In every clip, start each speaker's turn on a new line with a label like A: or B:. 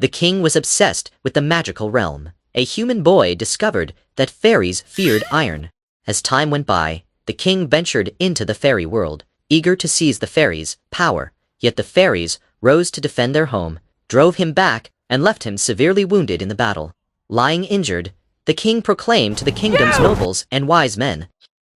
A: The king was obsessed with the magical realm. A human boy discovered that fairies feared iron. As time went by, the king ventured into the fairy world, eager to seize the fairies' power. Yet the fairies rose to defend their home, drove him back, and left him severely wounded in the battle. Lying injured, the king proclaimed to the kingdom's nobles and wise men,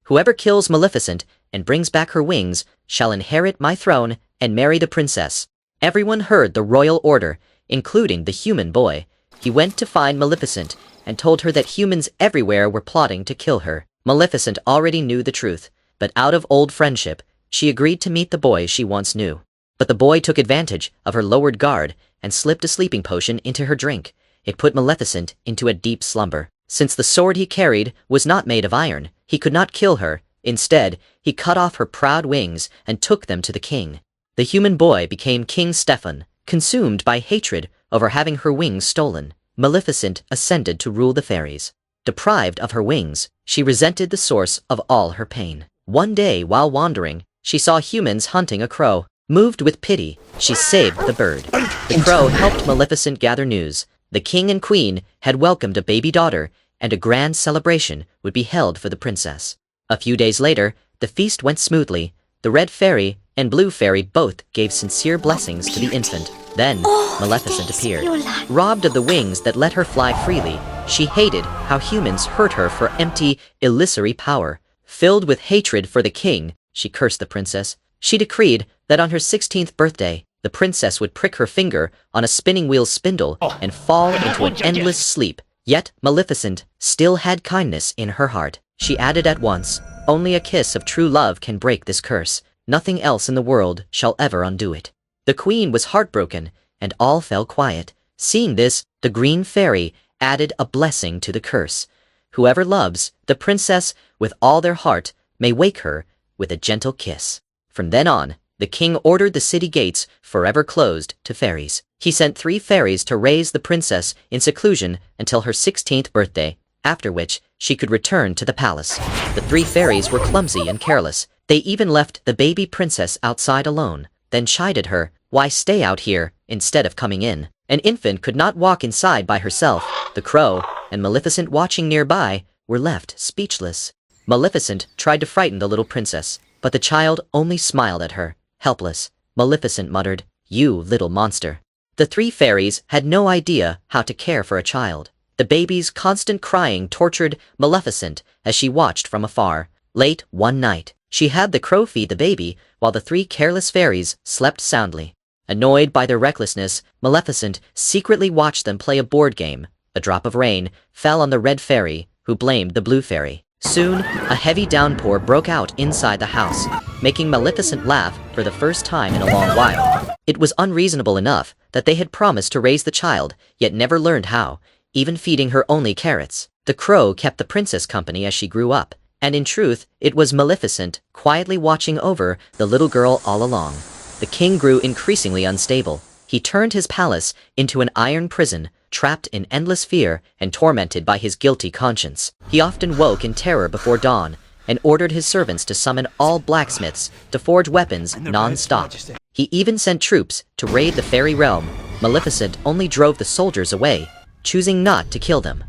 A: "Whoever kills Maleficent and brings back her wings shall inherit my throne and marry the princess." Everyone heard the royal order, including the human boy. He went to find Maleficent and told her that humans everywhere were plotting to kill her. Maleficent already knew the truth, but out of old friendship, she agreed to meet the boy she once knew. But the boy took advantage of her lowered guard and slipped a sleeping potion into her drink. It put Maleficent into a deep slumber. Since the sword he carried was not made of iron, he could not kill her. Instead, he cut off her proud wings and took them to the king. The human boy became King Stefan, consumed by hatred over having her wings stolen. Maleficent ascended to rule the fairies. Deprived of her wings, she resented the source of all her pain. One day, while wandering, she saw humans hunting a crow. Moved with pity, she saved the bird. The crow helped Maleficent gather news. The king and queen had welcomed a baby daughter, and a grand celebration would be held for the princess. A few days later, the feast went smoothly. The red fairy and blue fairy both gave sincere blessings to the infant. Then, Maleficent appeared. Robbed of the wings that let her fly freely, she hated how humans hurt her for empty, illusory power. Filled with hatred for the king, she cursed the princess. She decreed that on her 16th birthday, the princess would prick her finger on a spinning wheel spindle and fall into an endless sleep. Yet Maleficent still had kindness in her heart. She added at once, "Only a kiss of true love can break this curse. Nothing else in the world shall ever undo it." The queen was heartbroken, and all fell quiet. Seeing this, the green fairy added a blessing to the curse. "Whoever loves the princess with all their heart may wake her with a gentle kiss." From then on, the king ordered the city gates forever closed to fairies. He sent 3 fairies to raise the princess in seclusion until her 16th birthday, after which she could return to the palace. The 3 fairies were clumsy and careless. They even left the baby princess outside alone, then chided her, "Why stay out here instead of coming in?" An infant could not walk inside by herself. The crow and Maleficent watching nearby were left speechless. Maleficent tried to frighten the little princess, but the child only smiled at her. Helpless, Maleficent muttered, "You little monster." The 3 fairies had no idea how to care for a child. The baby's constant crying tortured Maleficent as she watched from afar. Late one night, she had the crow feed the baby while the 3 careless fairies slept soundly. Annoyed by their recklessness, Maleficent secretly watched them play a board game. A drop of rain fell on the red fairy, who blamed the blue fairy. Soon, a heavy downpour broke out inside the house, making Maleficent laugh for the first time in a long while. It was unreasonable enough that they had promised to raise the child, yet never learned how, even feeding her only carrots. The crow kept the princess company as she grew up, and in truth, it was Maleficent quietly watching over the little girl all along. The king grew increasingly unstable. He turned his palace into an iron prison, trapped in endless fear and tormented by his guilty conscience. He often woke in terror before dawn and ordered his servants to summon all blacksmiths to forge weapons non-stop. He even sent troops to raid the fairy realm. Maleficent only drove the soldiers away, choosing not to kill them.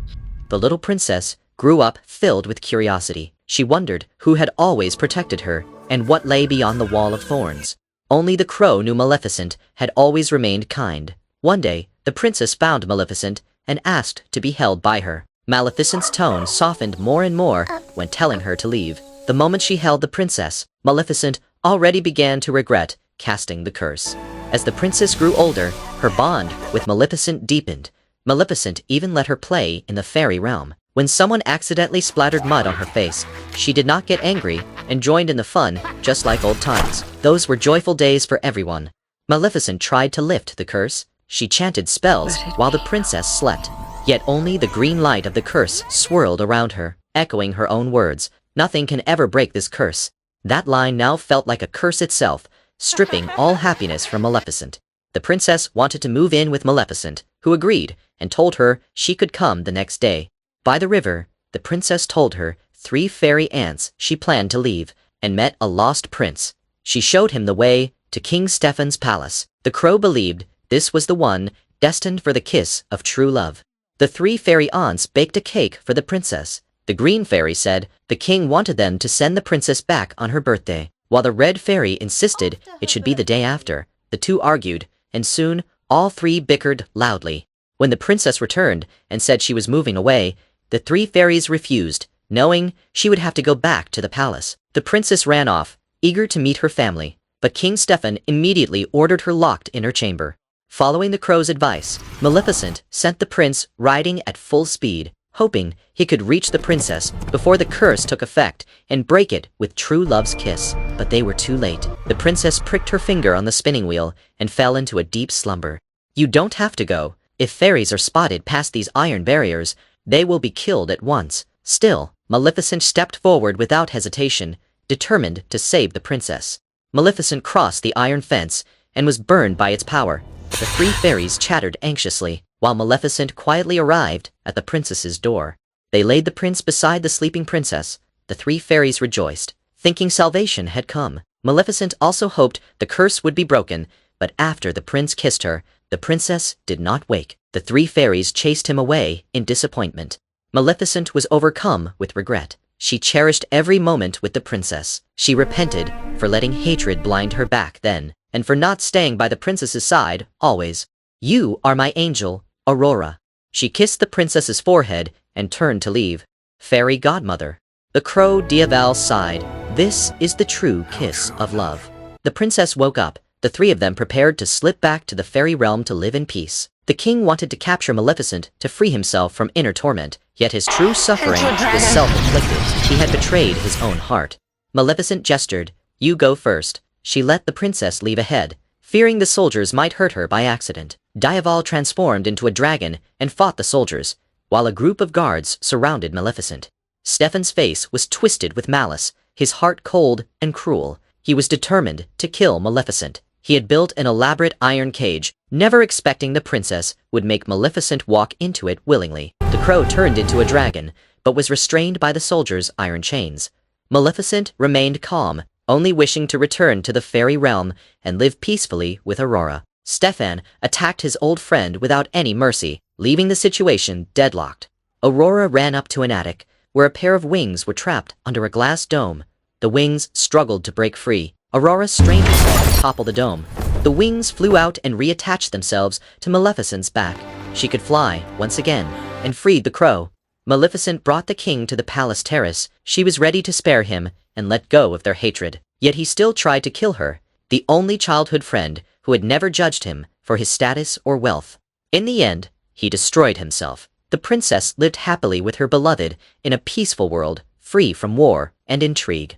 A: The little princess grew up filled with curiosity. She wondered who had always protected her and what lay beyond the wall of thorns. Only the crow knew Maleficent had always remained kind. One day, the princess found Maleficent and asked to be held by her. Maleficent's tone softened more and more when telling her to leave. The moment she held the princess, Maleficent already began to regret casting the curse. As the princess grew older, her bond with Maleficent deepened. Maleficent even let her play in the fairy realm. When someone accidentally splattered mud on her face, she did not get angry and joined in the fun, just like old times. Those were joyful days for everyone. Maleficent tried to lift the curse. She chanted spells while the princess slept. Yet only the green light of the curse swirled around her, echoing her own words, "Nothing can ever break this curse." That line now felt like a curse itself, stripping all happiness from Maleficent. The princess wanted to move in with Maleficent, who agreed and told her she could come the next day. By the river, the princess told her 3 fairy aunts she planned to leave and met a lost prince. She showed him the way to King Stefan's palace. The crow believed this was the one destined for the kiss of true love. The three fairy aunts baked a cake for the princess. The green fairy said the king wanted them to send the princess back on her birthday, while the red fairy insisted it should be the day after. The two argued, and soon all three bickered loudly. When the princess returned and said she was moving away, the three fairies refused, knowing she would have to go back to the palace. The princess ran off, eager to meet her family, but King Stefan immediately ordered her locked in her chamber. Following the crow's advice, Maleficent sent the prince riding at full speed, hoping he could reach the princess before the curse took effect and break it with true love's kiss. But they were too late. The princess pricked her finger on the spinning wheel and fell into a deep slumber. You don't have to go. If fairies are spotted past these iron barriers, they will be killed at once. Still, Maleficent stepped forward without hesitation, determined to save the princess. Maleficent crossed the iron fence and was burned by its power. The three fairies chattered anxiously, while Maleficent quietly arrived at the princess's door. They laid the prince beside the sleeping princess. The three fairies rejoiced, thinking salvation had come. Maleficent also hoped the curse would be broken, but after the prince kissed her, the princess did not wake. The three fairies chased him away in disappointment. Maleficent was overcome with regret. She cherished every moment with the princess. She repented for letting hatred blind her back then, and for not staying by the princess's side always. You are my angel, Aurora. She kissed the princess's forehead and turned to leave. Fairy godmother. The crow Diaval sighed. This is the true kiss of love. The princess woke up. The three of them prepared to slip back to the fairy realm to live in peace. The king wanted to capture Maleficent to free himself from inner torment, yet his true suffering was self-inflicted. He had betrayed his own heart. Maleficent gestured. You go first. She let the princess leave ahead, fearing the soldiers might hurt her by accident. Diaval transformed into a dragon and fought the soldiers, while a group of guards surrounded Maleficent. Stefan's face was twisted with malice, his heart cold and cruel. He was determined to kill Maleficent. He had built an elaborate iron cage, never expecting the princess would make Maleficent walk into it willingly. The crow turned into a dragon, but was restrained by the soldiers' iron chains. Maleficent remained calm, only wishing to return to the fairy realm and live peacefully with Aurora. Stefan attacked his old friend without any mercy, leaving the situation deadlocked. Aurora ran up to an attic, where a pair of wings were trapped under a glass dome. The wings struggled to break free. Aurora strained herself to topple the dome. The wings flew out and reattached themselves to Maleficent's back. She could fly once again and freed the crow. Maleficent brought the king to the palace terrace. She was ready to spare him and let go of their hatred. Yet he still tried to kill her, the only childhood friend who had never judged him for his status or wealth. In the end, he destroyed himself. The princess lived happily with her beloved in a peaceful world, free from war and intrigue.